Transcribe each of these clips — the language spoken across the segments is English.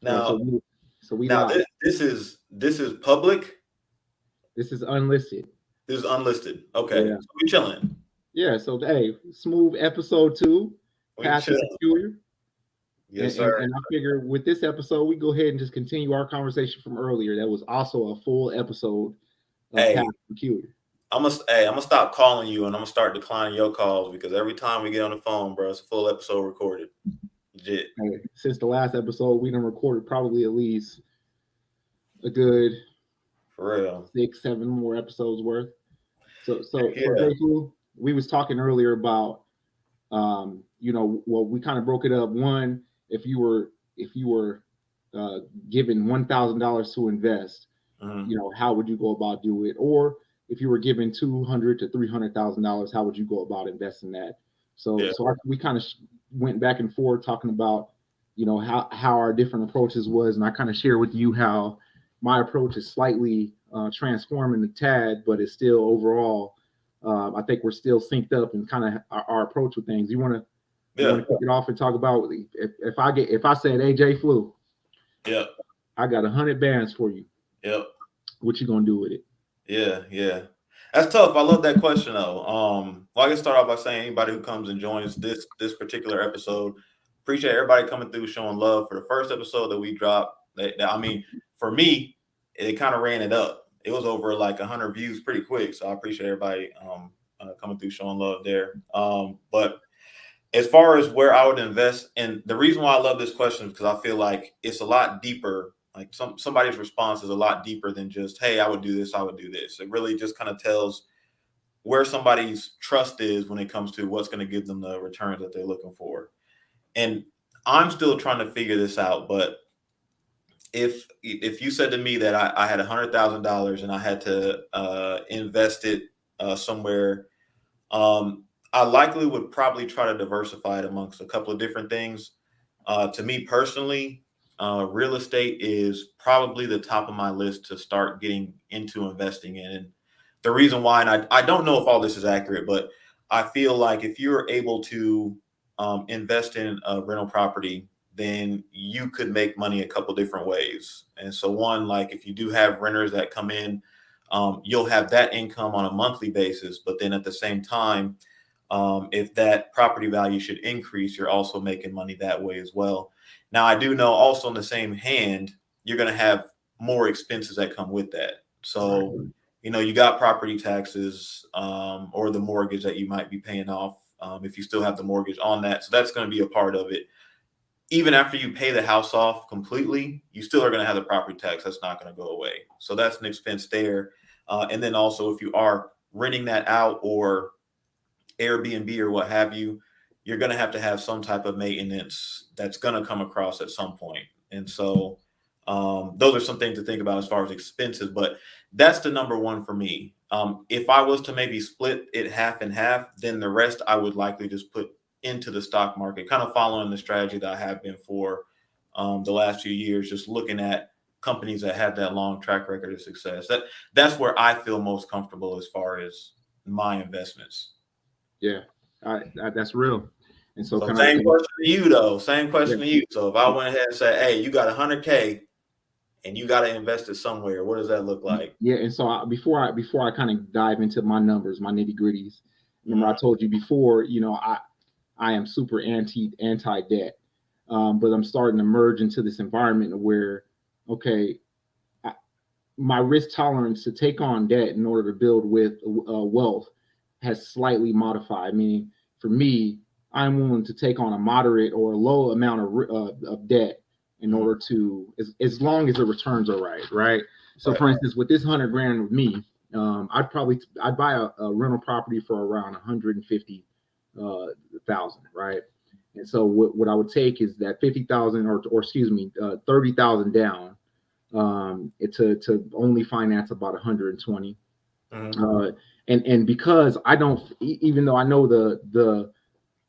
So so Now, we so we now live. this is public. This is unlisted. This is unlisted. Okay, Yeah. so we chilling. Yeah. So hey, smooth episode 2, We passive chilling. peculiar. Yes, sir. And I figure with this episode, we go ahead and just continue our conversation from earlier. That was also a full episode of Hey, passive peculiar. I'm gonna stop calling you and I'm gonna start declining your calls because every time we get on the phone, bro, it's a full episode recorded. Legit. Hey, since the last episode, we done recorded probably at least a good For real. 6, 7 more episodes worth. Heck So yeah. basically, we was talking earlier about well, we kind of broke it up. One, if you were uh, given $1,000 to invest, Hmm. how would you go about do it? Or if you were given 200 to $300,000, how would you go about investing that? Yeah. We kind of went back and forth talking about, how our different approaches was, and I kind of share with you how my approach is slightly transforming the tad, but it's still overall. I think we're still synced up and kind of our approach with things. You want Yeah. to kick it off and talk about if I said, "Hey, Jay Flu, Yep. I got 100 bands for you. Yep. What you gonna do with it?" Yeah. Yeah. That's tough. I love that question though. Well, I can start off by saying anybody who comes and joins this particular episode, appreciate everybody coming through, showing love for the first episode that we dropped. I mean, for me, it kind of ran it up. It was over like 100 views pretty quick, so I appreciate everybody coming through, showing love there. But as far as where I would invest, and the reason why I love this question is because I feel like it's a lot deeper. Like somebody's response is a lot deeper than just, "Hey, I would do this, I would do this." It really just kind of tells where somebody's trust is when it comes to what's going to give them the returns that they're looking for. And I'm still trying to figure this out. But if you said to me that I had $100,000 and I had to invest it somewhere, um, I likely would probably try to diversify it amongst a couple of different things. To me personally, real estate is probably the top of my list to start getting into investing in. And the reason why, and I don't know if all this is accurate, but I feel like if you're able to invest in a rental property, then you could make money a couple different ways. And so, one, like if you do have renters that come in, you'll have that income on a monthly basis. But then at the same time, if that property value should increase, you're also making money that way as well. Now, I do know also in the same hand, you're going to have more expenses that come with that. Right. So, you got property taxes or the mortgage that you might be paying off if you still have the mortgage on that. So that's going to be a part of it. Even after you pay the house off completely, you still are going to have the property tax. That's not going to go away. So that's an expense there. And then also, if you are renting that out or Airbnb or what have you, you're going to have some type of maintenance that's going to come across at some point. And so those are some things to think about as far as expenses. But that's the number one for me. If I was to maybe split it half and half, then the rest I would likely just put into the stock market, kind of following the strategy that I have been for the last few years, just looking at companies that have that long track record of success. That's where I feel most comfortable as far as my investments. Yeah, that's real. And so So kind of same question to you though. Same yeah, question to you. So if I went ahead and said, "Hey, you got 100K and you got to invest it somewhere," what does that look like? yeah. And so before I kind of dive into my numbers, my nitty gritties. Remember, I Mhm. told you before, I am super anti debt, but I'm starting to merge into this environment where, okay, I, my risk tolerance to take on debt in order to build with wealth has slightly modified. Meaning, for me, I'm willing to take on a moderate or a low amount of debt in Mhm. order to, as long as the returns are right, right? So, Right. for instance, with this 100 grand with me, I'd buy a rental property for around 150,000, right? And so what I would take is that 50,000 or excuse me, 30,000 down, to only finance about 120. Mhm. Uh, and because I don't, even though I know the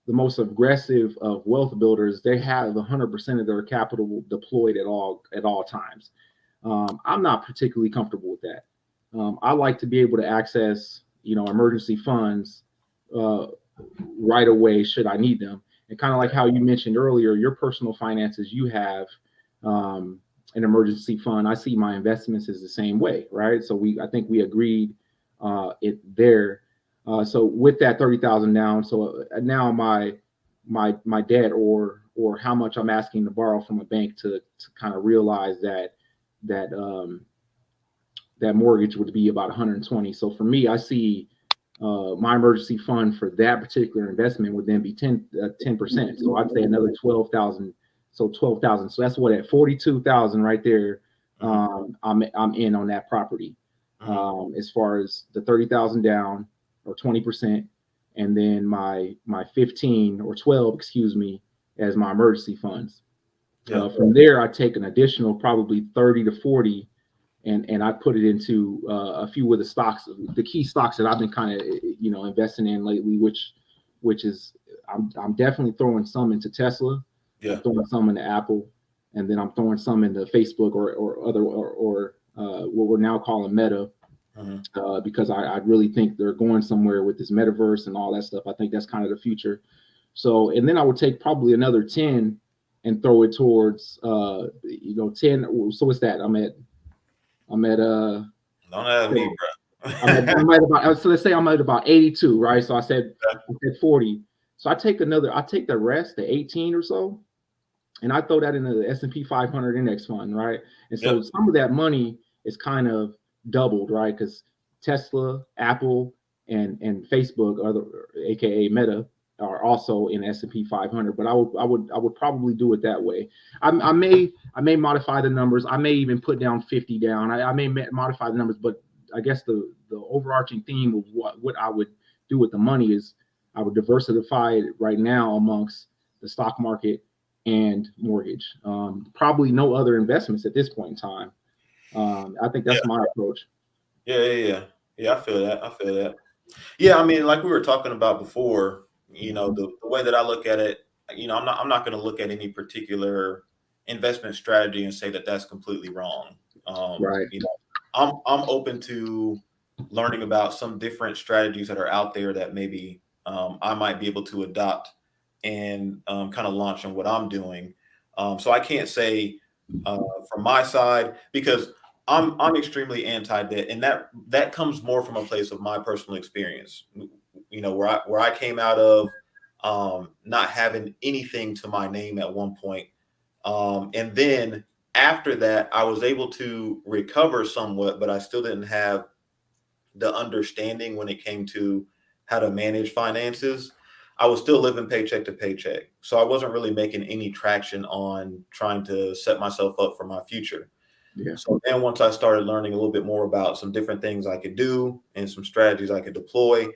most aggressive of wealth builders, they have 100% of their capital deployed at all times. I'm not particularly comfortable with that. I like to be able to access, emergency funds uh, right away should I need them. And kind of like how you mentioned earlier, your personal finances, you have an emergency fund, I see my investments as the same way, right? So I think we agreed it there. So with that 30,000 down, so now my debt or how much I'm asking to borrow from a bank to kind of realize that that mortgage would be about 120. So for me, I see my emergency fund for that particular investment would then be 10%. So I'd say another 12,000. So 12,000. So that's what at 42,000 right there. I'm in on that property. As far as the 30,000 down or 20%, and then my 15 or 12, excuse me, as my emergency funds. From there, I take an additional probably 30 to 40 and I put it into a few of the stocks, the key stocks that I've been kind of investing in lately, which is I'm definitely throwing some into Tesla, I'm throwing some into Apple, and then I'm throwing some into Facebook or other or what we're now calling Meta, because I really think they're going somewhere with this metaverse and all that stuff. I think that's kind of the future. So, and then I would take probably another 10 and throw it towards 10. So what's that? I'm at Don't have me, bro. I'm at about, so let's say I'm at about 82, right? So I said 40. So I take the rest, the 18 or so, and I throw that into the S&P 500 index fund, right? And so some of that money is kind of doubled, right? Because Tesla, Apple, and Facebook, aka Meta, are also in S&P 500. But I would probably do it that way. I may modify the numbers. I may even put down 50 down. I may modify the numbers, but I guess the overarching theme of what I would do with the money is I would diversify it right now amongst the stock market and mortgage. Probably no other investments at this point in time. I think that's my approach. Yeah. I feel that. Yeah, I mean, like we were talking about before, the way that I look at it, I'm not going to look at any particular investment strategy and say that that's completely wrong. Right. I'm open to learning about some different strategies that are out there that maybe I might be able to adopt and kind of launch on what I'm doing. So I can't say from my side, because I'm extremely anti-debt, and that comes more from a place of my personal experience. Where I came out of not having anything to my name at one point, and then after that, I was able to recover somewhat, but I still didn't have the understanding when it came to how to manage finances. I was still living paycheck to paycheck. So I wasn't really making any traction on trying to set myself up for my future. Yeah. So then once I started learning a little bit more about some different things I could do and some strategies I could deploy,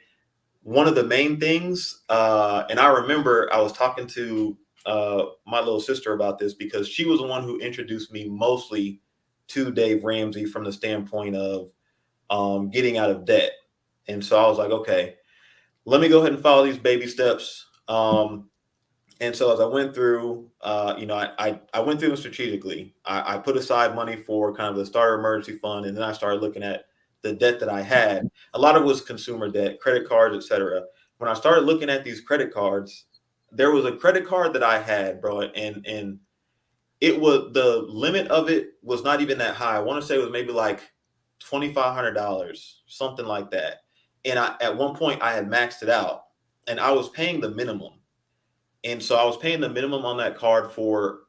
one of the main things, and I remember I was talking to my little sister about this because she was the one who introduced me mostly to Dave Ramsey from the standpoint of getting out of debt. And so I was like, okay, let me go ahead and follow these baby steps. And so as I went through, I went through them strategically. I put aside money for kind of the starter emergency fund, and then I started looking at the debt that I had. A lot of it was consumer debt, credit cards, etc. When I started looking at these credit cards, there was a credit card that I had, bro, and it was, the limit of it was not even that high. I want to say it was maybe like $2,500, something like that. And at one point I had maxed it out, and I was paying the minimum. And so I was paying the minimum on that card for,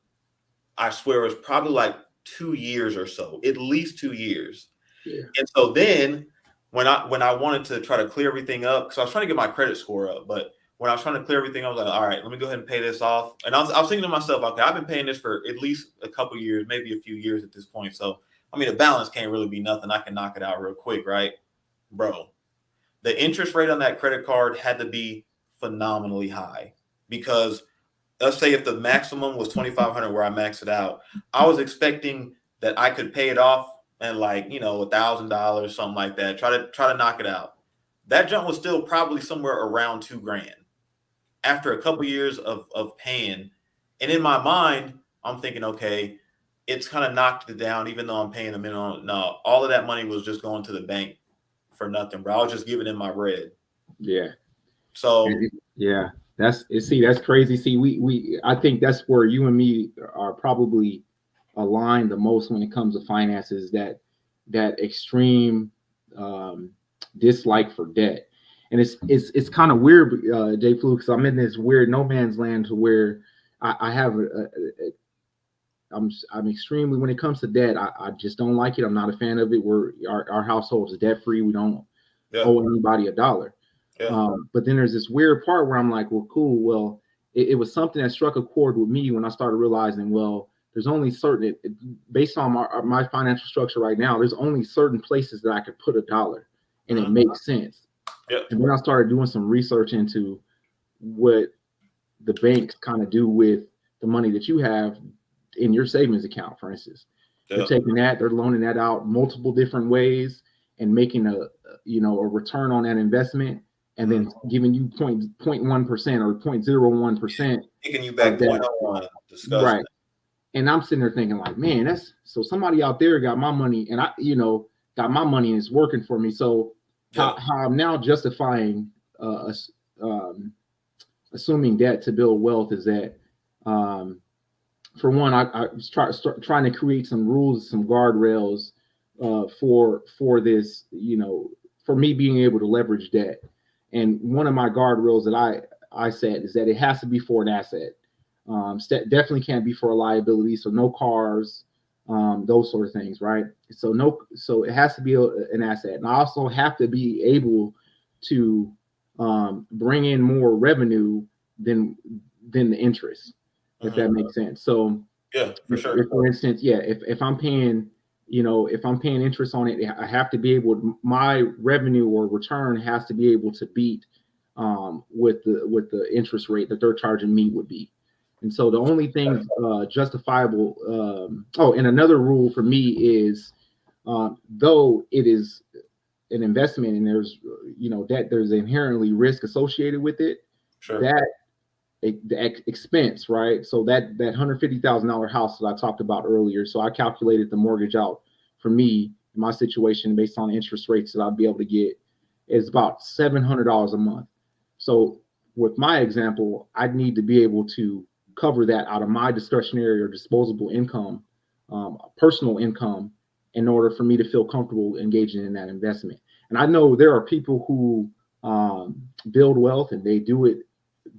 I swear it was probably like 2 years or so, at least 2 years. Yeah. And so then when I wanted to try to clear everything up, because I was trying to get my credit score up, but when I was trying to clear everything, I was like, all right, let me go ahead and pay this off. And I was thinking to myself, okay, I've been paying this for at least a couple years, maybe a few years at this point. So, I mean, the balance can't really be nothing. I can knock it out real quick, right? Bro, the interest rate on that credit card had to be phenomenally high, because let's say if the maximum was 2,500 where I maxed it out, I was expecting that I could pay it off and like, $1,000, something like that. Try to knock it out. That jump was still probably somewhere around $2,000 after a couple years of paying. And in my mind, I'm thinking, okay, it's kind of knocked it down, even though I'm paying the minimum. No, all of that money was just going to the bank for nothing, bro. I was just giving in my bread. Yeah. So yeah, that's crazy. See, I think that's where you and me are probably align the most when it comes to finances, that extreme um, dislike for debt. And it's kind of weird, Jay Flu, because I'm in this weird no man's land to where I have I'm extremely when it comes to debt, I just don't like it. I'm not a fan of it. Our household is debt free. We don't Yeah. owe anybody a dollar. Yeah. But then there's this weird part where I'm like, well, cool. Well, it was something that struck a chord with me when I started realizing, well, there's only certain, based on my financial structure right now, there's only certain places that I could put a dollar and it makes sense. Yeah. And then I started doing some research into what the banks kind of do with the money that you have in your savings account, for instance. They're Yeah. taking that, they're loaning that out multiple different ways and making a return on that investment, and then giving you 0.1% or 0.01% Kicking you of back that. 0.01. Disgusting. Right. And I'm sitting there thinking like, man, that's so somebody out there got my money and got my money and it's working for me. So Yeah. how I'm now justifying um, assuming debt to build wealth is that um, for one, I was trying to create some rules, some guardrails for this, for me being able to leverage debt. And one of my guardrails that I said is that it has to be for an asset. Definitely can't be for a liability. So no cars, those sort of things, right? So it has to be an asset, and I also have to be able to bring in more revenue than the interest, if that makes sense. So yeah, for sure. if for instance, if I'm paying, if I'm paying interest on it, I have to be able my revenue or return has to be able to beat with the interest rate that they're charging me would be. And so the only thing justifiable. And another rule for me is, though it is an investment and there's that there's inherently risk associated with it, Sure. that the expense, right? So that $150,000 house that I talked about earlier. So I calculated the mortgage out for me in my situation based on interest rates that I'd be able to get is about $700 a month. So with my example, I'd need to be able to cover that out of my discretionary or disposable income, personal income, in order for me to feel comfortable engaging in that investment. And I know there are people who build wealth and they do it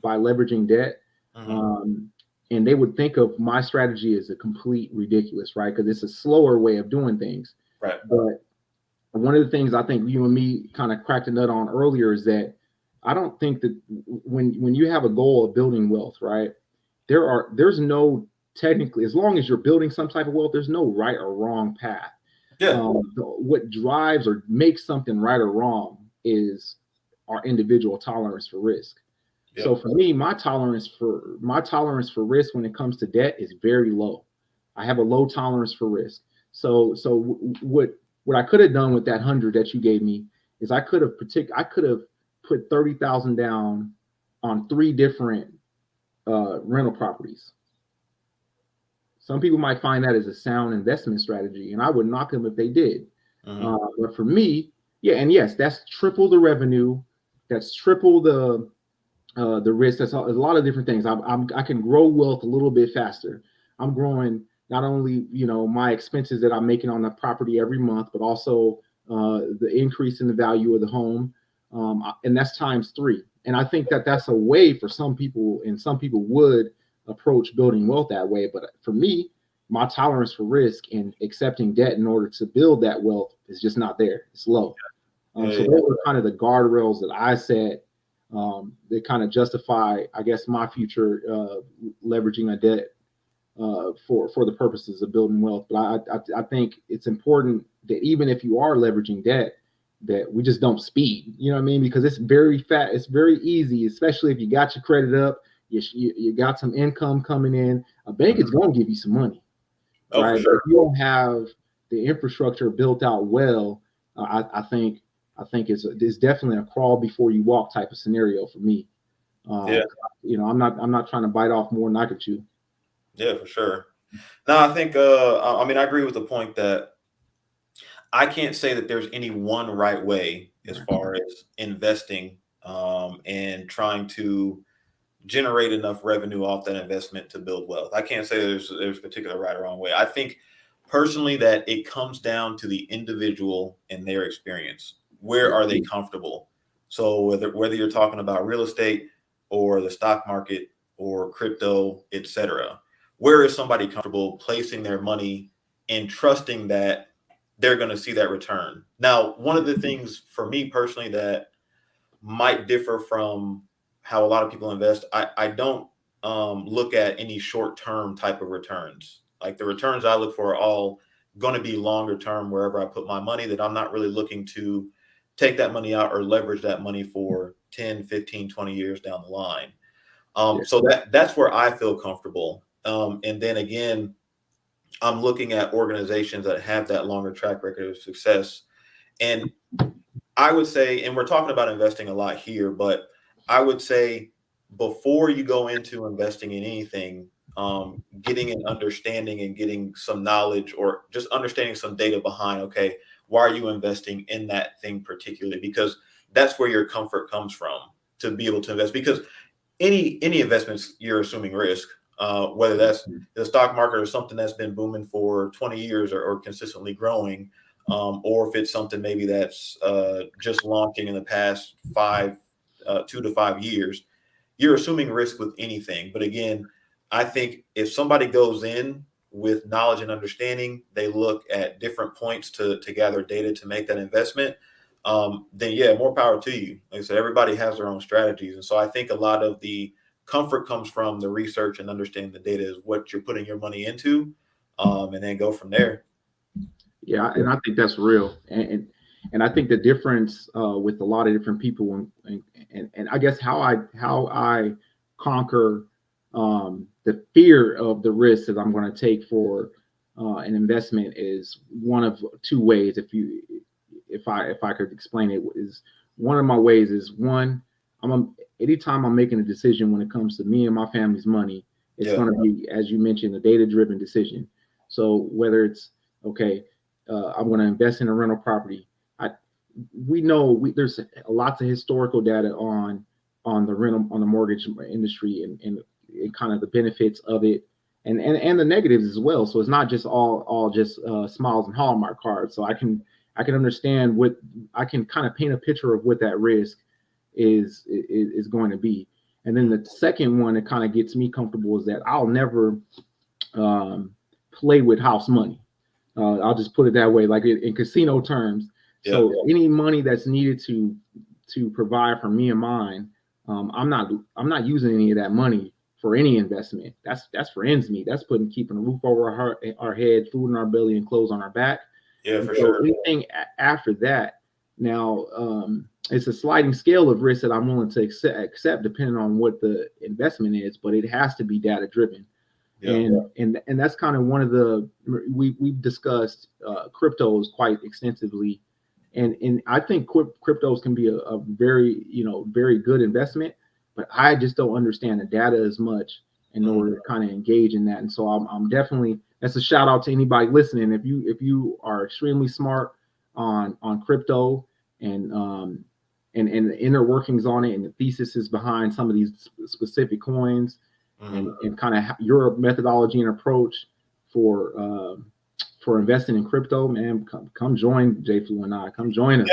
by leveraging debt. And they would think of my strategy as a complete ridiculous, right? Because it's a slower way of doing things. Right. But one of the things I think you and me kind of cracked a nut on earlier is that I don't think that when you have a goal of building wealth, right? There's no technically, as long as you're building some type of wealth, there's no right or wrong path. Yeah. What drives or makes something right or wrong is our individual tolerance for risk. Yep. So for me, my tolerance for risk when it comes to debt is very low. I have a low tolerance for risk. So what I could have done with that 100 that you gave me is I could have put 30,000 down on 3 different rental properties. Some people might find that as a sound investment strategy, and I would knock them if they did. But for me, and yes, that's triple the revenue, that's triple the risk. That's a lot of different things. I can grow wealth a little bit faster. I'm growing not only my expenses that I'm making on the property every month, but also the increase in the value of the home, and that's times 3. And I think that that's a way for some people, and some people would approach building wealth that way. But for me, my tolerance for risk and accepting debt in order to build that wealth is just not there. It's low. So those are kind of the guardrails that I set that kind of justify, I guess, my future leveraging a debt for the purposes of building wealth. But I think it's important that even if you are leveraging debt, that we just don't speed. You know what I mean? Because it's very fast. It's very easy, especially if you got your credit up, you got some income coming in. A bank is going to give you some money, right? Sure. If you don't have the infrastructure built out well, I think it's definitely a crawl before you walk type of scenario for me. I'm not trying to bite off more than I could chew. Yeah, for sure. No, I think I agree with the point that I can't say that there's any one right way as far as investing and trying to generate enough revenue off that investment to build wealth. I can't say there's particular right or wrong way. I think personally that it comes down to the individual and their experience. Where are they comfortable? So whether you're talking about real estate or the stock market or crypto, etc., where is somebody comfortable placing their money and trusting that they're going to see that return? Now, one of the things for me personally that might differ from how a lot of people invest. I don't look at any short term type of returns. Like the returns I look for are all going to be longer term wherever I put my money, that I'm not really looking to take that money out or leverage that money for 10, 15, 20 years down the line. So that's where I feel comfortable. And then again, I'm looking at organizations that have that longer track record of success. And I would say, and we're talking about investing a lot here, but I would say before you go into investing in anything, getting an understanding and getting some knowledge or just understanding some data behind, okay, why are you investing in that thing particularly? Because that's where your comfort comes from to be able to invest. Because any investments, you're assuming risk, whether that's the stock market or something that's been booming for 20 years or consistently growing, or if it's something maybe that's just launching in the past 2 to 5 years, you're assuming risk with anything. But again, I think if somebody goes in with knowledge and understanding, they look at different points to gather data to make that investment, then yeah, more power to you. Like I said, everybody has their own strategies. And so I think a lot of the comfort comes from the research and understanding the data is what you're putting your money into, and then go from there. Yeah, and I think that's real, and I think the difference with a lot of different people, and I guess how I conquer the fear of the risk that I'm going to take for an investment is one of two ways. If I could explain it, is one of my ways is one, anytime I'm making a decision when it comes to me and my family's money, it's going to be, as you mentioned, a data driven decision. So whether it's okay, I'm going to invest in a rental property. We know there's lots of historical data on the mortgage industry and kind of the benefits of it and the negatives as well. So it's not just all just smiles and Hallmark cards. So I can understand I can kind of paint a picture of what that risk is going to be. And then the second one that kind of gets me comfortable is that I'll never play with house money. I'll just put it that way, like in casino terms. So any money that's needed to provide for me and mine, I'm not using any of that money for any investment. That's for ends meet. That's keeping a roof over our head, food in our belly, and clothes on our back. Yeah, for sure. Anything after that, now it's a sliding scale of risk that I'm willing to accept depending on what the investment is, but it has to be data driven. And that's kind of one of the we've discussed cryptos quite extensively, and I think cryptos can be a very very good investment, but I just don't understand the data as much in order to kind of engage in that. And so I'm definitely, that's a shout out to anybody listening. If you are extremely smart on crypto and the inner workings on it and the theses behind some of these specific coins, and kind of your methodology and approach for investing in crypto, man, come join JFlu and I. Come join us.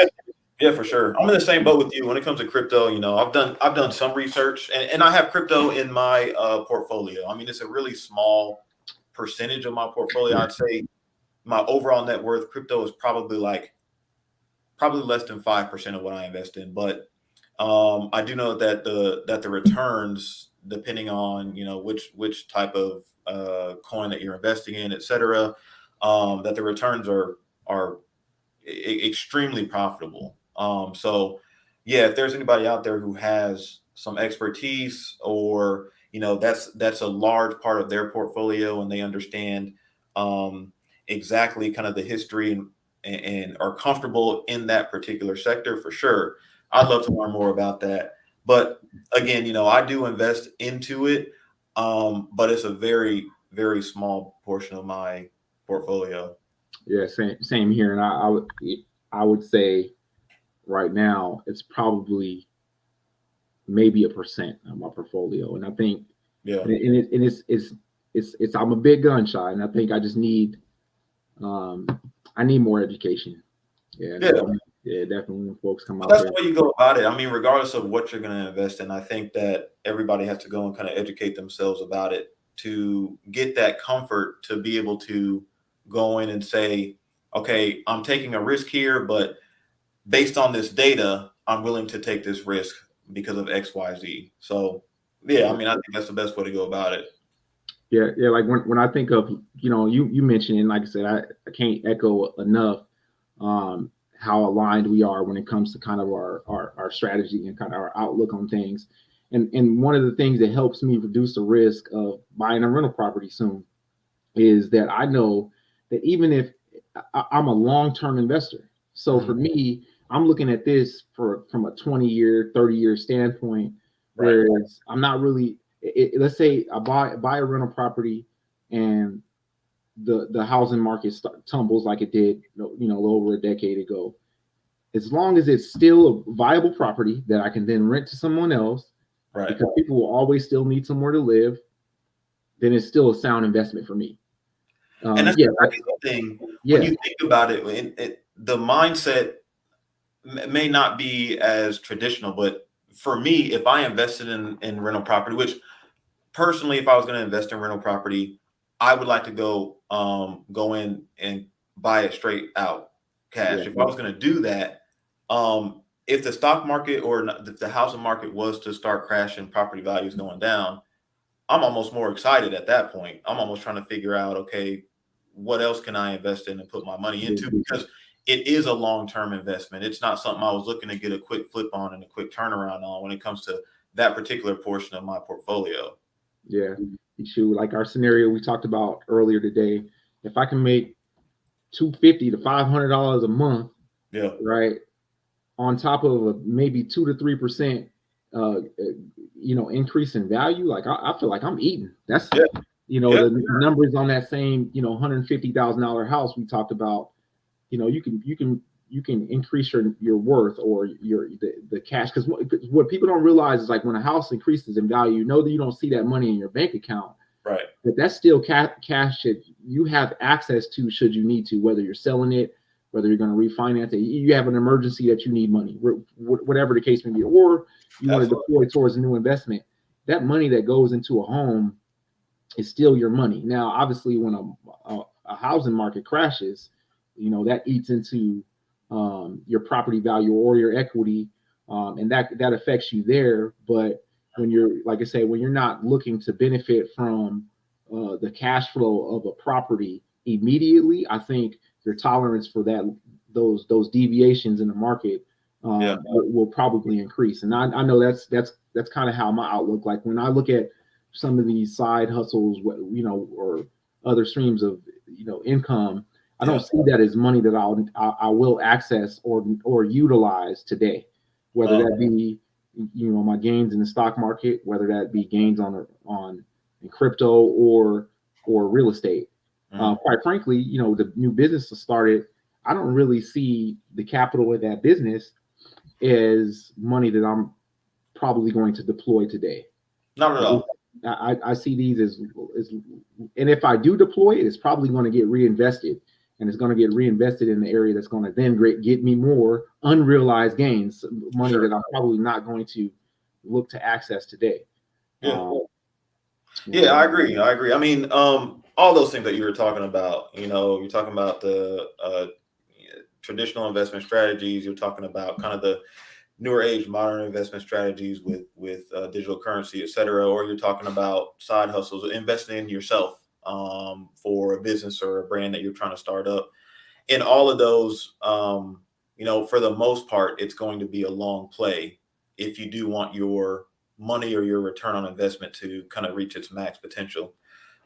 Yeah, for sure. I'm in the same boat with you when it comes to crypto. I've done some research, and I have crypto in my portfolio. I mean, it's a really small percentage of my portfolio. I'd say my overall net worth, crypto is probably less than 5% of what I invest in. But I do know that the returns, depending on which type of coin that you're investing in, et cetera, that the returns are extremely profitable. So yeah, if there's anybody out there who has some expertise or that's a large part of their portfolio and they understand exactly kind of the history and are comfortable in that particular sector, for sure, I'd love to learn more about that. But again, I do invest into it, but it's a very, very small portion of my portfolio. Yeah, same here. And I would say right now it's probably maybe 1% of my portfolio. And I think, Yeah. and it's I'm a big gun shy, and I think I just need um, I need more education. Yeah, and Yeah. yeah, definitely when folks come But out that's there. the way you go about it. I mean, regardless of what you're going to invest in, I think that everybody has to go and kind of educate themselves about it to get that comfort to be able to go in and say, okay, I'm taking a risk here, but based on this data, I'm willing to take this risk because of X, Y, Z. So, yeah, I Yeah, mean, I think that's the best way to go about it. yeah. Like when I think of, you mentioned, and like I said, I can't echo enough how aligned we are when it comes to kind of our strategy and kind of our outlook on things. And one of the things that helps me reduce the risk of buying a rental property soon is that I know that even if I'm a long-term investor, so for Mhm. me, I'm looking at this from a 20-year, 30-year standpoint, Right. whereas I'm not really. Let's say I buy a rental property, and the housing market tumbles like it did, a little over a decade ago. As long as it's still a viable property that I can then rent to someone else, Right. because people will always still need somewhere to live, then it's still a sound investment for me. And that's Yeah, the crazy thing when yeah, you think about it, the mindset may not be as traditional, but for me, if I invested in rental property, which personally, if I was going to invest in rental property, I would like to go in and buy it straight out yeah, cash. If I was going to do that, if the stock market or if the housing market was to start crashing, property values going down, I'm almost more excited at that point. I'm almost trying to figure out, okay, what else can I invest in and put my money into? Because it is a long-term investment. It's not something I was looking to get a quick flip on and a quick turnaround on when it comes to that particular portion of my portfolio. yeah. Shoot, like our scenario we talked about earlier today, if I can make $250 to $500 a month, Yeah. right, on top of a maybe 2 to 3% increase in value, like I feel like I'm eating. That's Yeah. Yeah. the numbers on that same $150,000 house we talked about. You can increase your worth or the cash, because what people don't realize is, like, when a house increases in value, that you don't see that money in your bank account, Right. but that's still cash that you have access to should you need to, whether you're selling it, whether you're going to refinance it, you have an emergency that you need money, whatever the case may be, or you want to Absolutely. deploy towards a new investment. That money that goes into a home is still your money. Now, obviously, when a housing market crashes, that eats into your property value or your equity, and that affects you there. But when you're, like I say, when you're not looking to benefit from the cash flow of a property immediately, I think your tolerance for those deviations in the market Yeah. will probably increase. And I know that's kind of how my outlook. Like, when I look at some of these side hustles, or other streams of income, I don't Yeah. see that as money that I will access or utilize today, whether Um, that be my gains in the stock market, whether that be gains on in crypto or real estate. mm, Quite frankly, the new business that started, I don't really see the capital in that business as money that I'm probably going to deploy today. not at all. I see these as, and if I do deploy it, it's probably going to get reinvested, and it's going to get reinvested in the area that's going to then get me more unrealized gains, money Sure. that I'm probably not going to look to access today. Yeah. Yeah, Yeah, I agree. I agree. I mean, all those things that you were talking about, you're talking about the traditional investment strategies. You're talking about kind of the newer age modern investment strategies with digital currency, et cetera, or you're talking about side hustles, investing in yourself for a business or a brand that you're trying to start up. In all of those, for the most part, it's going to be a long play if you do want your money or your return on investment to kind of reach its max potential.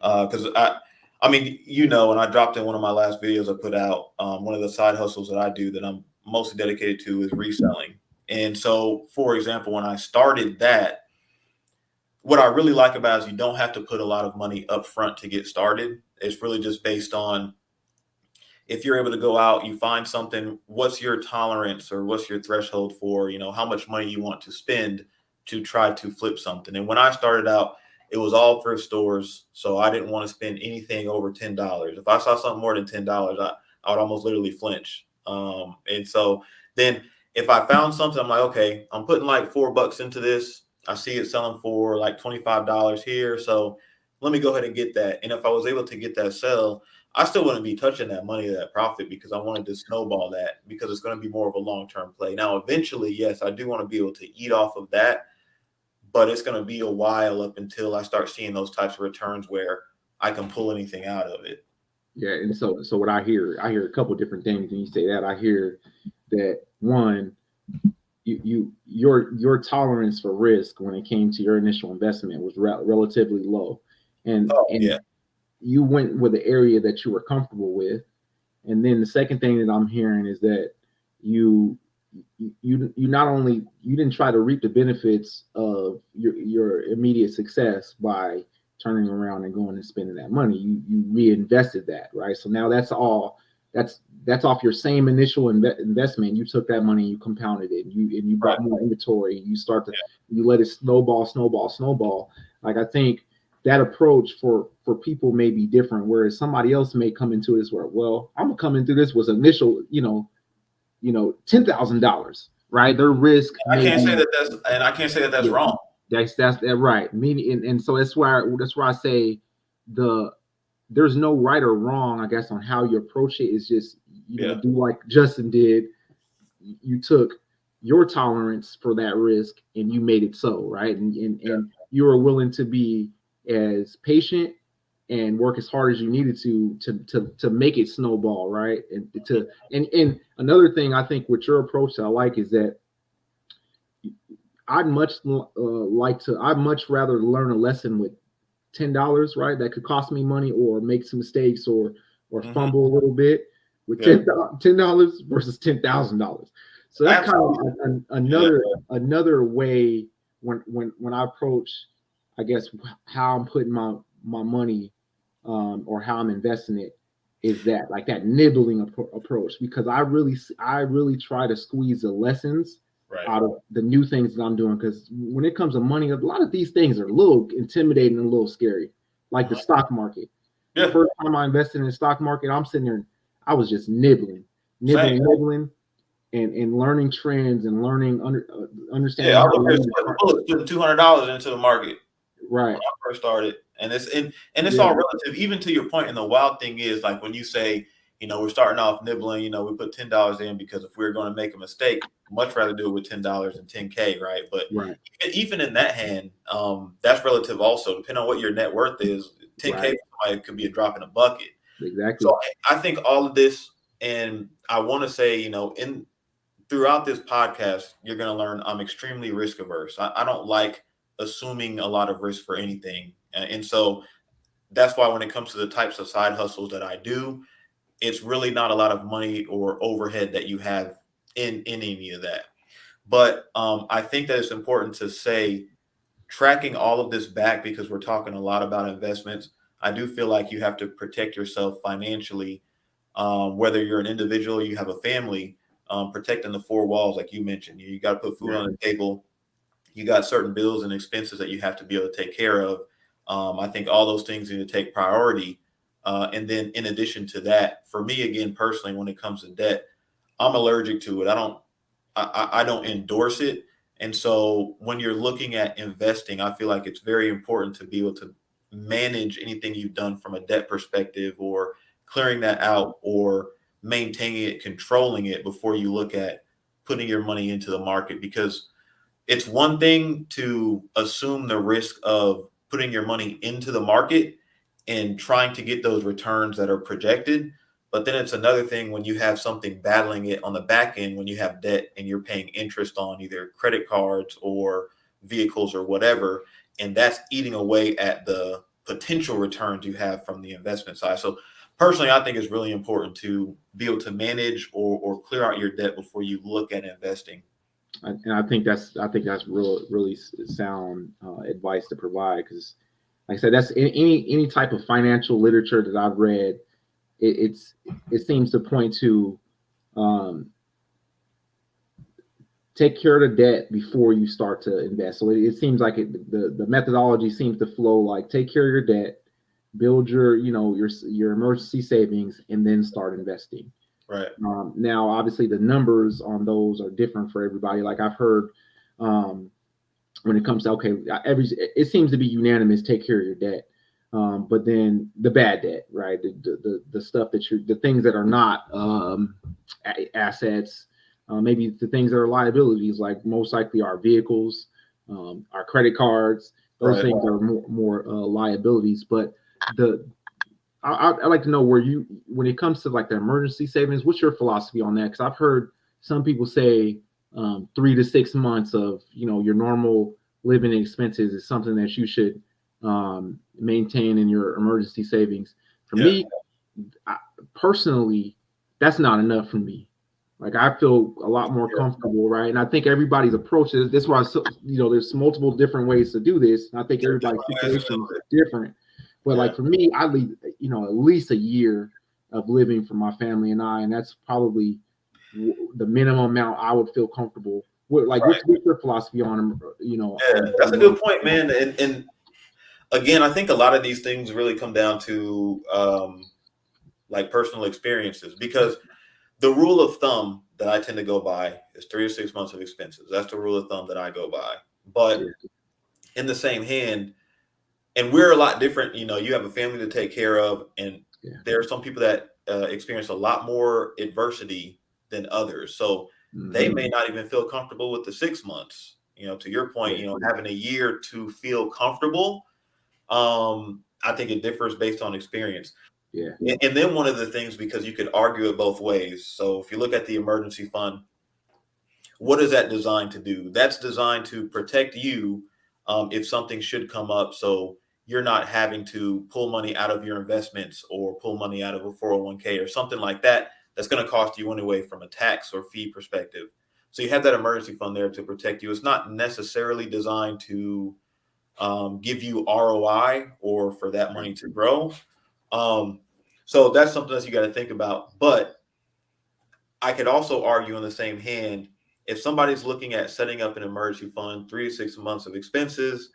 Because I mean, and I dropped in one of my last videos I put out. One of the side hustles that I do that I'm mostly dedicated to is reselling. And so, for example, when I started that, what I really like about it is you don't have to put a lot of money up front to get started. It's really just based on, if you're able to go out, you find something, what's your tolerance or what's your threshold for, how much money you want to spend to try to flip something. And when I started out, it was all thrift stores, so I didn't want to spend anything over $10. If I saw something more than $10, I would almost literally flinch. And so then if I found something, I'm like, okay, I'm putting like $4 into this. I see it selling for like $25 here, so let me go ahead and get that. And if I was able to get that sell, I still wouldn't be touching that money, that profit, because I wanted to snowball that, because it's going to be more of a long-term play. Now, eventually, yes, I do want to be able to eat off of that, but it's going to be a while up until I start seeing those types of returns where I can pull anything out of it. Yeah, and so what I hear a couple different things when you say that. I hear that one, your tolerance for risk when it came to your initial investment was relatively low, and Yeah. you went with the area that you were comfortable with. And then the second thing that I'm hearing is that you not only you didn't try to reap the benefits of your immediate success by turning around and going and spending that money. You reinvested that, right? So now that's off your same initial investment. You took that money, you compounded it, and you bought more inventory. You start to you let it snowball. Like, I think that approach for people may be different, whereas somebody else may come into this where, well, I'm gonna come into this with initial, $10,000, right? Their risk. I can't say that that's wrong. That's that right. Meaning, and so that's why I say there's no right or wrong, I guess, on how you approach it. Is just do like Justin did. You took your tolerance for that risk and you made it so, right? And you were willing to be as patient and work as hard as you needed to make it snowball, right? And another thing I think with your approach that I like is that I'd much rather learn a lesson with $10, right? That could cost me money or make some mistakes or fumble a little bit with $10 versus $10,000. So that's kind of another way when I approach, I guess, how I'm putting my money or how I'm investing it, is that like that nibbling approach, because I really try to squeeze the lessons out of the new things that I'm doing. Because when it comes to money, a lot of these things are a little intimidating and a little scary, like the stock market. The first time I invested in the stock market, I'm sitting there, I was just nibbling, and learning trends and learning understanding. Yeah, I was putting $200 into the market right when I first started, and it's all relative. Even to your point, and the wild thing is, like, when you say, we're starting off nibbling, we put $10 in because if we're going to make a mistake, much rather do it with $10 than $10K, right? But even in that hand, that's relative also. Depending on what your net worth is, $10K could be a drop in a bucket. Exactly. So I think all of this, and I want to say, throughout this podcast, you're going to learn I'm extremely risk averse. I don't like assuming a lot of risk for anything. And so that's why when it comes to the types of side hustles that I do, it's really not a lot of money or overhead that you have in any of that. But I think that it's important to say, tracking all of this back, because we're talking a lot about investments, I do feel like you have to protect yourself financially, whether you're an individual or you have a family. Protecting the four walls, like you mentioned, you got to put food on the table. You got certain bills and expenses that you have to be able to take care of. I think all those things need to take priority. And then in addition to that, for me, again, personally, when it comes to debt, I'm allergic to it. I don't endorse it. And so when you're looking at investing, I feel like it's very important to be able to manage anything you've done from a debt perspective, or clearing that out, or maintaining it, controlling it, before you look at putting your money into the market. Because it's one thing to assume the risk of putting your money into the market and trying to get those returns that are projected. But then it's another thing when you have something battling it on the back end, when you have debt and you're paying interest on either credit cards or vehicles or whatever, and that's eating away at the potential returns you have from the investment side. So personally, I think it's really important to be able to manage or clear out your debt before you look at investing. And I think that's really sound advice to provide, because, like I said, that's any type of financial literature that I've read. It seems to point to take care of the debt before you start to invest. So it seems like the methodology seems to flow like take care of your debt, build your your emergency savings, and then start investing. Right. Now, obviously, the numbers on those are different for everybody. Like I've heard, when it comes to it seems to be unanimous. Take care of your debt, but then the bad debt, right? The stuff the things that are not assets, maybe the things that are liabilities, like most likely our vehicles, our credit cards. Those things are more liabilities. But I'd like to know when it comes to like the emergency savings, what's your philosophy on that? Because I've heard some people say 3 to 6 months of your normal living expenses is something that you should maintain in your emergency savings. For me, personally, that's not enough for me. Like I feel a lot more comfortable, right? And I think everybody's approach is that's why there's multiple different ways to do this. And I think everybody's situation is different. But like for me, I leave at least a year of living for my family and I, and that's probably the minimum amount I would feel comfortable with. Like, what's your philosophy on that's a good point, man. And again, I think a lot of these things really come down to like personal experiences, because the rule of thumb that I tend to go by is 3 to 6 months of expenses. That's the rule of thumb that I go by. But in the same hand, and we're a lot different. You have a family to take care of, and there are some people that experience a lot more adversity than others. So they may not even feel comfortable with the 6 months. To your point, having a year to feel comfortable. I think it differs based on experience. Yeah. And then one of the things, because you could argue it both ways. So if you look at the emergency fund, what is that designed to do? That's designed to protect you if something should come up. So you're not having to pull money out of your investments or pull money out of a 401k or something like that. That's going to cost you anyway from a tax or fee perspective. So you have that emergency fund there to protect you. It's not necessarily designed to give you ROI or for that money to grow. So that's something else you got to think about. But I could also argue on the same hand, if somebody's looking at setting up an emergency fund, 3 to 6 months of expenses,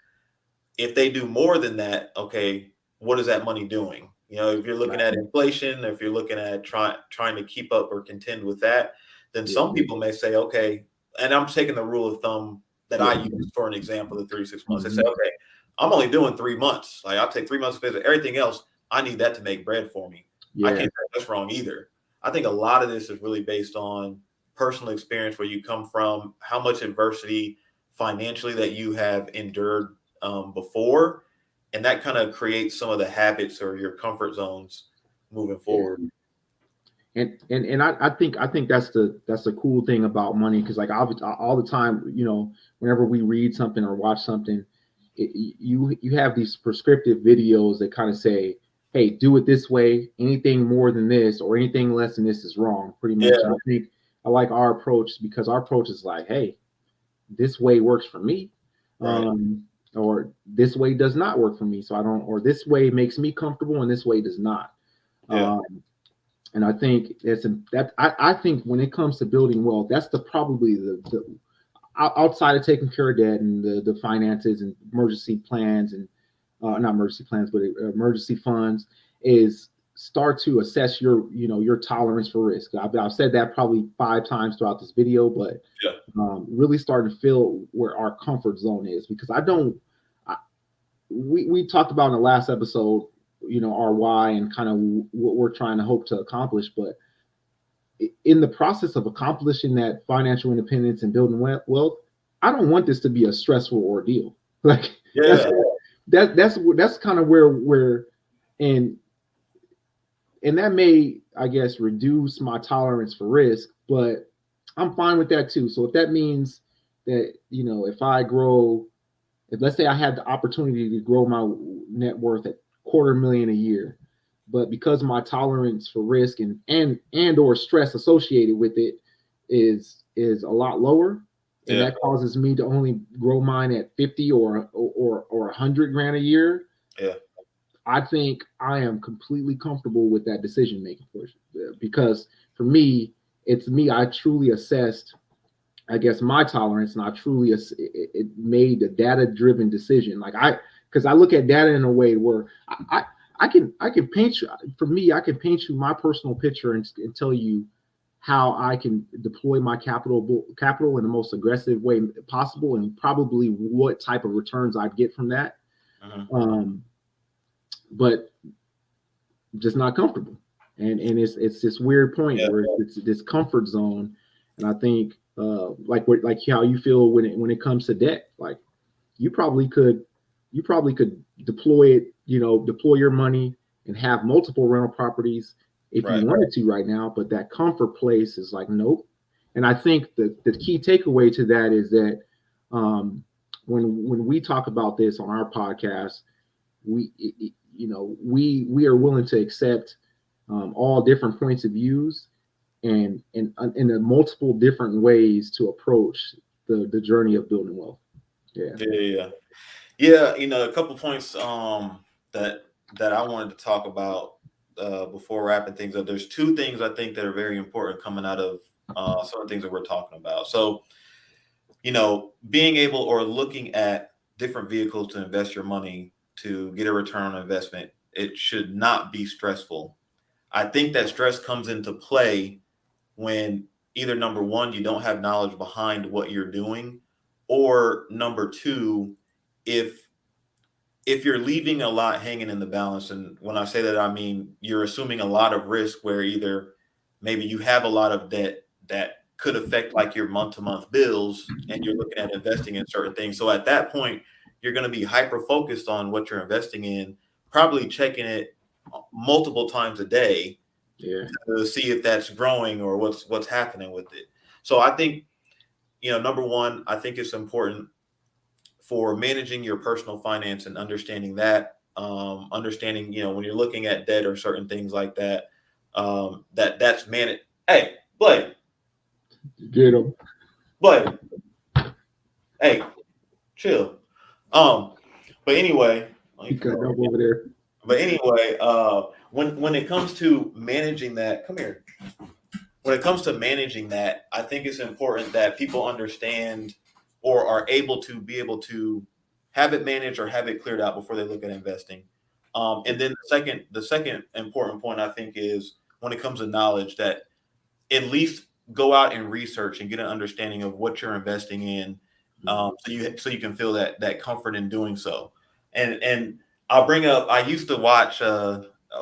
if they do more than that, okay, what is that money doing? If you're looking at inflation, if you're looking at trying to keep up or contend with that, then some people may say, okay, and I'm taking the rule of thumb that I use for an example of 3 to 6 months. They say, okay, I'm only doing 3 months. Like I'll take 3 months of business. Everything else, I need that to make bread for me. I can't say that's wrong either. I think a lot of this is really based on personal experience, where you come from, how much adversity financially that you have endured before, and that kind of creates some of the habits or your comfort zones moving forward. And I think that's the cool thing about money, because like all the time, whenever we read something or watch something, you have these prescriptive videos that kind of say, hey, do it this way. Anything more than this or anything less than this is wrong, pretty much. I think I like our approach, because our approach is like, hey, this way works for me. Or this way does not work for me. So I don't, or this way makes me comfortable and this way does not. And I think I think when it comes to building wealth, that's probably the outside of taking care of debt and the finances and emergency plans and not emergency plans, but emergency funds, is start to assess your tolerance for risk. I've said that probably 5 times throughout this video, but really starting to feel where our comfort zone is, because we talked about in the last episode, our why and kind of what we're trying to hope to accomplish. But in the process of accomplishing that financial independence and building wealth, I don't want this to be a stressful ordeal. Like that's kind of where and that may, I guess, reduce my tolerance for risk, but I'm fine with that too. So if that means that, if let's say I had the opportunity to grow my net worth at $250,000 a year, but because my tolerance for risk and or stress associated with it is a lot lower, and that causes me to only grow mine at 50 or 100 grand a year, I think I am completely comfortable with that decision making portion, because for me, I truly assessed I guess my tolerance, and I truly it made a data driven decision. Like because I look at data in a way where I can paint you, for me, I can paint you my personal picture and tell you how I can deploy my capital in the most aggressive way possible, and probably what type of returns I'd get from that. Um, but just not comfortable, and it's this weird point where it's this comfort zone, and I think like how you feel when it comes to debt. Like you probably could deploy it, deploy your money and have multiple rental properties if you wanted to right now, but that comfort place is like nope. And I think the key takeaway to that is that when we talk about this on our podcast, we are willing to accept all different points of views and the multiple different ways to approach the journey of building wealth. Yeah. A couple points that I wanted to talk about before wrapping things up. There's two things I think that are very important coming out of some of the things that we're talking about. So, being able or looking at different vehicles to invest your money to get a return on investment, it should not be stressful. I think that stress comes into play when either number one, you don't have knowledge behind what you're doing, or number two, if you're leaving a lot hanging in the balance. And when I say that, I mean you're assuming a lot of risk where either maybe you have a lot of debt that could affect like your month-to-month bills, and you're looking at investing in certain things. So at that point, you're going to be hyper focused on what you're investing in, probably checking it multiple times a day to see if that's growing or what's happening with it. So I think, number one, I think it's important for managing your personal finance and understanding that, understanding, when you're looking at debt or certain things like that, that's managed. Hey, Blake. Get him. Blake. Hey, chill. But anyway, he got up over there. But anyway, when it comes to managing that, come here. When it comes to managing that, I think it's important that people understand or are able to have it managed or have it cleared out before they look at investing. And then the second important point I think is when it comes to knowledge, that at least go out and research and get an understanding of what you're investing in, so you can feel that comfort in doing so. And I'll bring up, I used to watch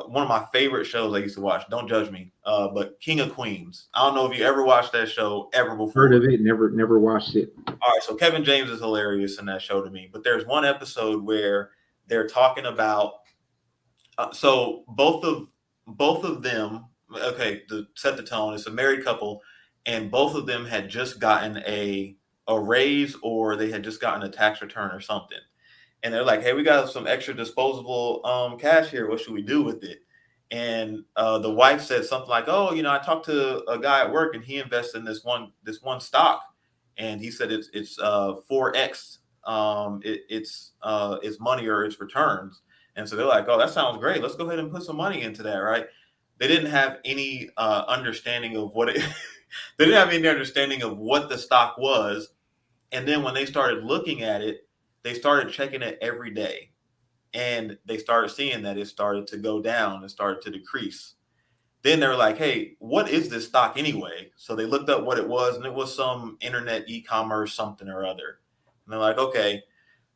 one of my favorite shows I used to watch. Don't judge me, but King of Queens. I don't know if you ever watched that show ever before. Heard of it, never watched it. All right, so Kevin James is hilarious in that show to me. But there's one episode where they're talking about so both of them. Okay, to set the tone, it's a married couple, and both of them had just gotten a raise, or they had just gotten a tax return or something. And they're like, hey, we got some extra disposable cash here. What should we do with it? And the wife said something like, oh, I talked to a guy at work and he invested in this one stock. And he said it's 4X its money or its returns. And so they're like, oh, that sounds great. Let's go ahead and put some money into that, right? They didn't have any understanding of what it they didn't have any understanding of what the stock was. And then when they started looking at it, they started checking it every day, and they started seeing that it started to go down and started to decrease. Then they're like, hey, what is this stock anyway? So they looked up what it was, and it was some internet e-commerce something or other. And they're like, okay.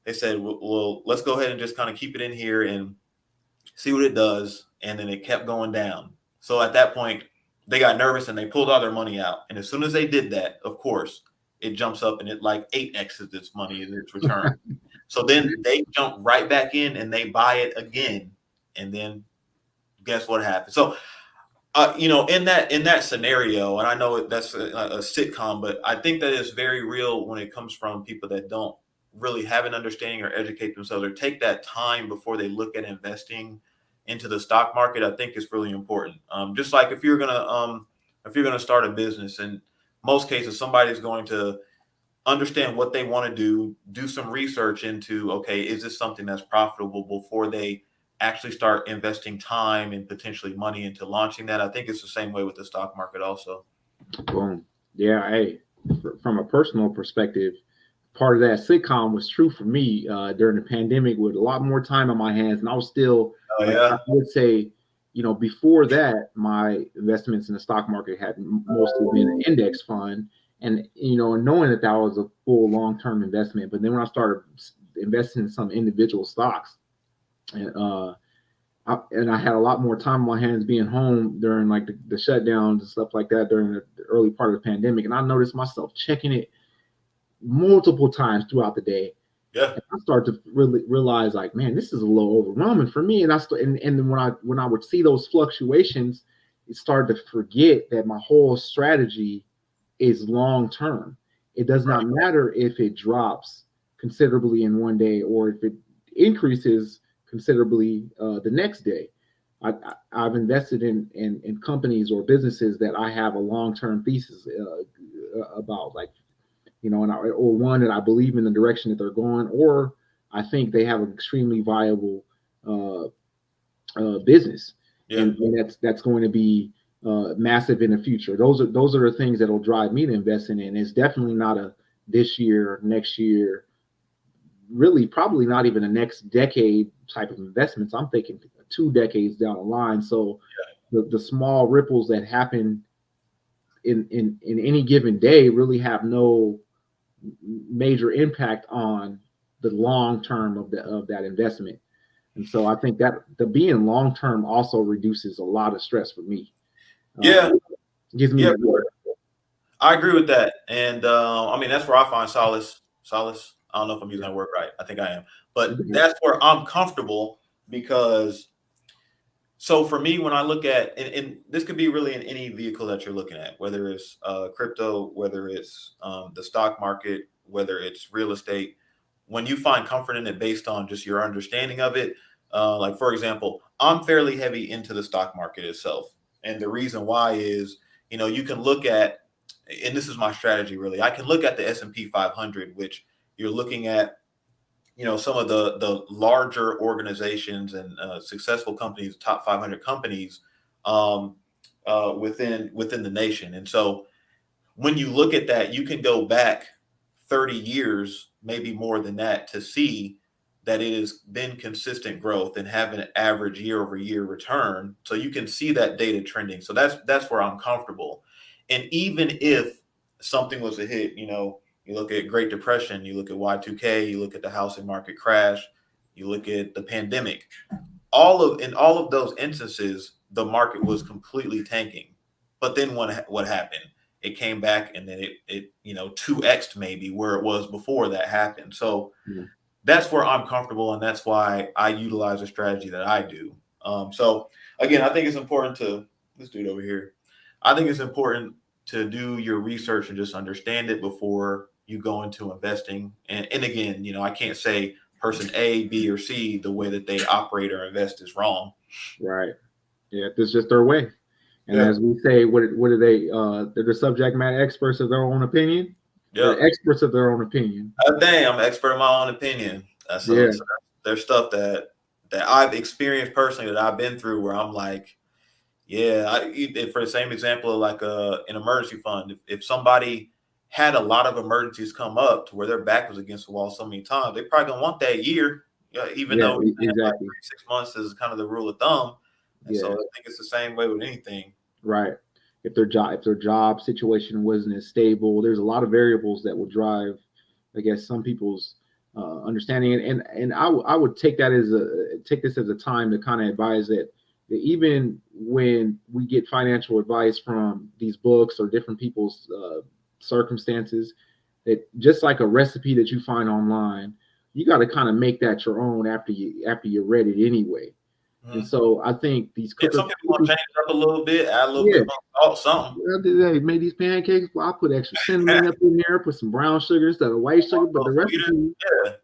They said, well, let's go ahead and just kind of keep it in here and see what it does. And then it kept going down. So at that point, they got nervous and they pulled all their money out. And as soon as they did that, of course, it jumps up and it like 8x's its money in its return. So then they jump right back in and they buy it again. And then guess what happens? So, in that scenario, and I know that's a sitcom, but I think that is very real when it comes from people that don't really have an understanding or educate themselves or take that time before they look at investing into the stock market. I think it's really important. Just like if you're gonna start a business, in most cases, somebody's going to understand what they want to do some research into, okay, is this something that's profitable before they actually start investing time and potentially money into launching that. I think it's the same way with the stock market also. Boom. Yeah. Hey, from a personal perspective, part of that sitcom was true for me during the pandemic with a lot more time on my hands. And I was still, Oh like, I yeah. would say, before that, my investments in the stock market had mostly been an index fund. And, knowing that that was a full long term investment. But then when I started investing in some individual stocks, and I had a lot more time on my hands being home during like the shutdowns and stuff like that during the early part of the pandemic. And I noticed myself checking it multiple times throughout the day. Yeah. And I started to really realize, like, man, this is a little overwhelming for me. And then when I would see those fluctuations, it started to forget that my whole strategy is long term. It does not matter if it drops considerably in one day or if it increases considerably the next day. I've invested in companies or businesses that I have a long term thesis about, like, or one that I believe in the direction that they're going, or I think they have an extremely viable uh, business, Yeah. and that's going to be massive in the future. Those are the things that will drive me to invest in it. And it's definitely not a this year, next year, really probably not even a next decade type of investments. I'm thinking 2 decades down the line. So the small ripples that happen in any given day really have no major impact on the long term of that investment. And so I think that the being long term also reduces a lot of stress for me. Uh, Yeah. gives Yeah. me I agree with that, and I mean that's where I find solace. Solace. I don't know if I'm using that word right. I think I am, but that's where I'm comfortable because. So for me, when I look at, and this could be really in any vehicle that you're looking at, whether it's crypto, whether it's the stock market, whether it's real estate, when you find comfort in it based on just your understanding of it, like for example, I'm fairly heavy into the stock market itself, and the reason why is, you can look at, and this is my strategy really, I can look at the S&P 500, which you're looking at some of the larger organizations and successful companies, top 500 companies um, within the nation. And so when you look at that, you can go back 30 years, maybe more than that, to see that it has been consistent growth and have an average year over year return. So you can see that data trending. So that's where I'm comfortable. And even if something was a hit, you look at Great Depression, you look at Y2K, you look at the housing market crash, you look at the pandemic, in all of those instances, the market was completely tanking. But then what happened? It came back and then it 2x'd maybe where it was before that happened. So yeah, that's where I'm comfortable, and that's why I utilize a strategy that I do. So again, I think it's important to this dude over here. I think it's important to do your research and just understand it before you go into investing. And again, I can't say person A, B, or C, the way that they operate or invest is wrong. right. Yeah, this is just their way. And Yeah. as we say, what are they? They're the subject matter experts of their own opinion. Yeah. They're experts of their own opinion. Dang, I'm an expert in my own opinion. So, Yeah, so there's stuff that I've experienced personally that I've been through where I'm like, yeah, for the same example of like an emergency fund, if somebody had a lot of emergencies come up to where their back was against the wall so many times, they probably gonna want that year, even yeah, though we're saying like exactly. 3 to 6 months is kind of the rule of thumb. And so Yeah, I think it's the same way with anything. right. If their job situation wasn't as stable, there's a lot of variables that will drive, I guess, some people's understanding. And I would take this as a time to kind of advise that even when we get financial advice from these books or different people's circumstances, that just like a recipe that you find online, you got to kind of make that your own after you read it anyway. And Mhm. so I think these Yeah, some people want to change it up a little bit, add a little yeah, bit more salt, something. they made these pancakes. Well, I put extra cinnamon up in there, put some brown sugar instead of white sugar. But the Sweeter. recipe,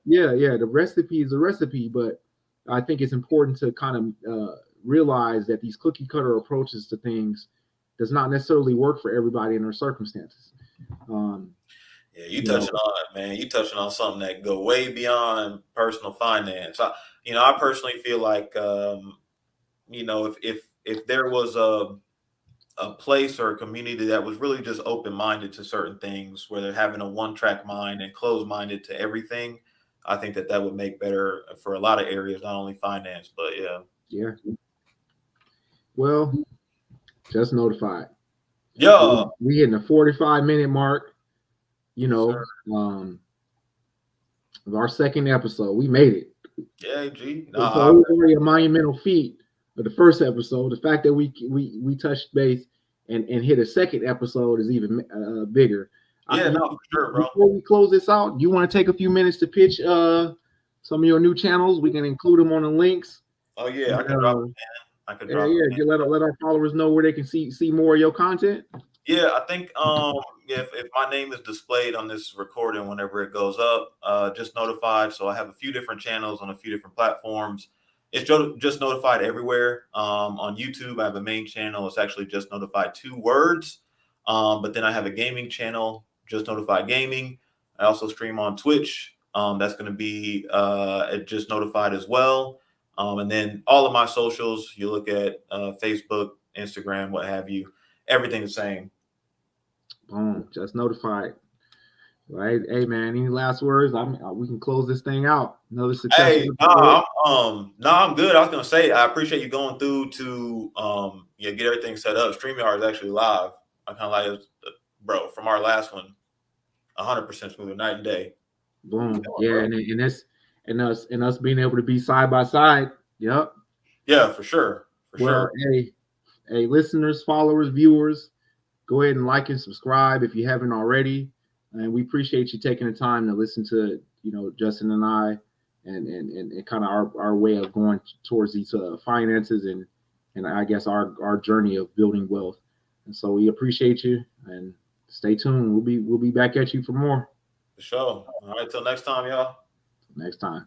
Yeah. yeah, the recipe is a recipe. But I think it's important to kind of realize that these cookie cutter approaches to things does not necessarily work for everybody in their circumstances. Um, Yeah, you you know, touching on it, man. You touching on something that go way beyond personal finance. I personally feel like, if there was a place or a community that was really just open-minded to certain things, where they're having a one-track mind and closed-minded to everything, I think that that would make better for a lot of areas, not only finance, but yeah. Yeah. Well, just notified. Yeah. We hitting the 45-minute mark. You Yes, know, sir. of our second episode. We made it. Yeah, G. So it Nah, was already a monumental feat of the first episode. The fact that we touched base and hit a second episode is even bigger. yeah, no, for sure, bro. Before we close this out, you want to take a few minutes to pitch some of your new channels? We can include them on the links. Oh yeah, I And, can drop it, man. I can drop it. yeah, let our followers know where they can see more of your content. Yeah, I think if my name is displayed on this recording whenever it goes up, just notified. So I have a few different channels on a few different platforms. It's just notified everywhere. On YouTube, I have a main channel. It's actually just notified 2 words. But then I have a gaming channel, just notified gaming. I also stream on Twitch. That's going to be just notified as well. And then all of my socials, you look at Facebook, Instagram, what have you. Everything the same. Boom, just notified. Right. Hey man, any last words? We can close this thing out. Another successful. Hey, I'm good. I was gonna say I appreciate you going through to get everything set up. StreamYard is actually live. I kind of like it, bro, from our last one, 100% smoother, night and day. Boom. Yeah, and this and us being able to be side by side. Yep. Yeah, for sure. Well, hey, listeners, followers, viewers, go ahead and like and subscribe if you haven't already. And we appreciate you taking the time to listen to, Justin and I and kind of our way of going towards these finances and I guess our journey of building wealth. And so we appreciate you and stay tuned. We'll be back at you for more. For sure. All right, till next time, y'all. Next time.